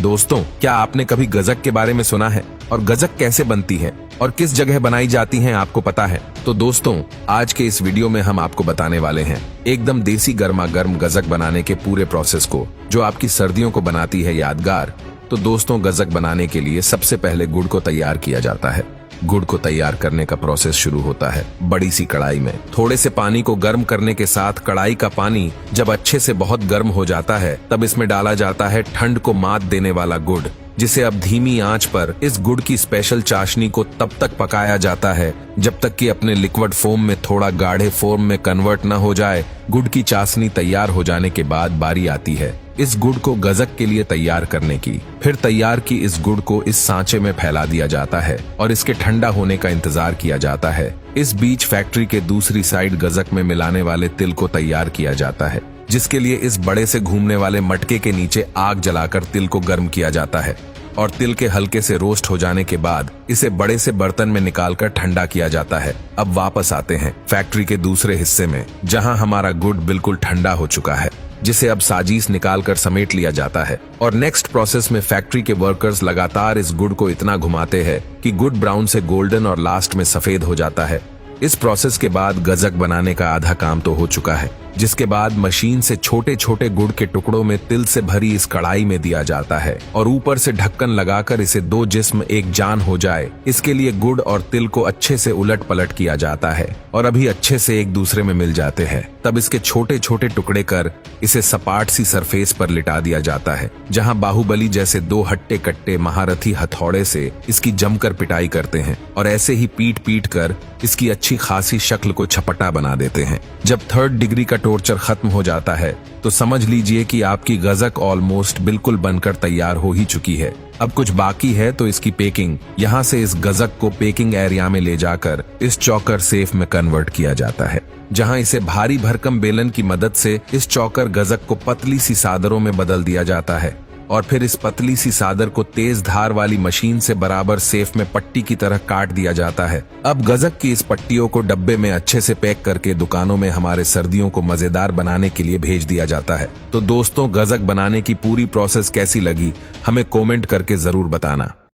दोस्तों, क्या आपने कभी गज़क के बारे में सुना है? और गज़क कैसे बनती है और किस जगह बनाई जाती है, आपको पता है? तो दोस्तों, आज के इस वीडियो में हम आपको बताने वाले हैं एकदम देसी गर्मा गर्म गज़क बनाने के पूरे प्रोसेस को, जो आपकी सर्दियों को बनाती है यादगार। तो दोस्तों, गज़क बनाने के लिए सबसे पहले गुड़ को तैयार किया जाता है। गुड़ को तैयार करने का प्रोसेस शुरू होता है बड़ी सी कढ़ाई में थोड़े से पानी को गर्म करने के साथ। कढ़ाई का पानी जब अच्छे से बहुत गर्म हो जाता है, तब इसमें डाला जाता है ठंड को मात देने वाला गुड़, जिसे अब धीमी आंच पर इस गुड़ की स्पेशल चाशनी को तब तक पकाया जाता है जब तक कि अपने लिक्विड फॉर्म में थोड़ा गाढ़े फॉर्म में कन्वर्ट न हो जाए। गुड़ की चाशनी तैयार हो जाने के बाद बारी आती है इस गुड़ को गज़क के लिए तैयार करने की। फिर तैयार की इस गुड़ को इस सांचे में फैला दिया जाता है और इसके ठंडा होने का इंतजार किया जाता है। इस बीच फैक्ट्री के दूसरी साइड गज़क में मिलाने वाले तिल को तैयार किया जाता है, जिसके लिए इस बड़े से घूमने वाले मटके के नीचे आग जलाकर तिल को गर्म किया जाता है और तिल के हल्के से रोस्ट हो जाने के बाद इसे बड़े से बर्तन में निकालकर ठंडा किया जाता है। अब वापस आते हैं फैक्ट्री के दूसरे हिस्से में, जहां हमारा गुड़ बिल्कुल ठंडा हो चुका है, जिसे अब साजीश निकालकर समेट लिया जाता है। और नेक्स्ट प्रोसेस में फैक्ट्री के वर्कर्स लगातार इस गुड़ को इतना घुमाते हैं कि गुड़ ब्राउन से गोल्डन और लास्ट में सफेद हो जाता है। इस प्रोसेस के बाद गज़क बनाने का आधा काम तो हो चुका है, जिसके बाद मशीन से छोटे छोटे गुड़ के टुकड़ों में तिल से भरी इस कढ़ाई में दिया जाता है और ऊपर से ढक्कन लगाकर इसे दो जिस्म एक जान हो जाए, इसके लिए गुड़ और तिल को अच्छे से उलट पलट किया जाता है और अभी अच्छे से एक दूसरे में मिल जाते हैं। तब इसके छोटे छोटे टुकड़े कर इसे सपाट सी सरफेस पर लिटा दिया जाता है, जहां बाहुबली जैसे दो हट्टे कट्टे महारथी हथौड़े से इसकी जमकर पिटाई करते हैं और ऐसे ही पीट पीट कर इसकी अच्छी खासी शक्ल को छपटा बना देते हैं। जब 3rd डिग्री का टॉर्चर खत्म हो जाता है तो समझ लीजिए कि आपकी गज़क ऑलमोस्ट बिल्कुल बनकर तैयार हो ही चुकी है। अब कुछ बाकी है तो इसकी पेकिंग। यहाँ से इस गज़क को पेकिंग एरिया में ले जाकर इस चॉकर सेफ में कन्वर्ट किया जाता है, जहां इसे भारी भरकम बेलन की मदद से इस चॉकर गज़क को पतली सी सादरों में बदल दिया जाता है और फिर इस पतली सी सादर को तेज धार वाली मशीन से बराबर सेफ में पट्टी की तरह काट दिया जाता है। अब गज़क की इस पट्टियों को डब्बे में अच्छे से पैक करके दुकानों में हमारे सर्दियों को मजेदार बनाने के लिए भेज दिया जाता है। तो दोस्तों, गज़क बनाने की पूरी प्रोसेस कैसी लगी, हमें कमेंट करके जरूर बताना।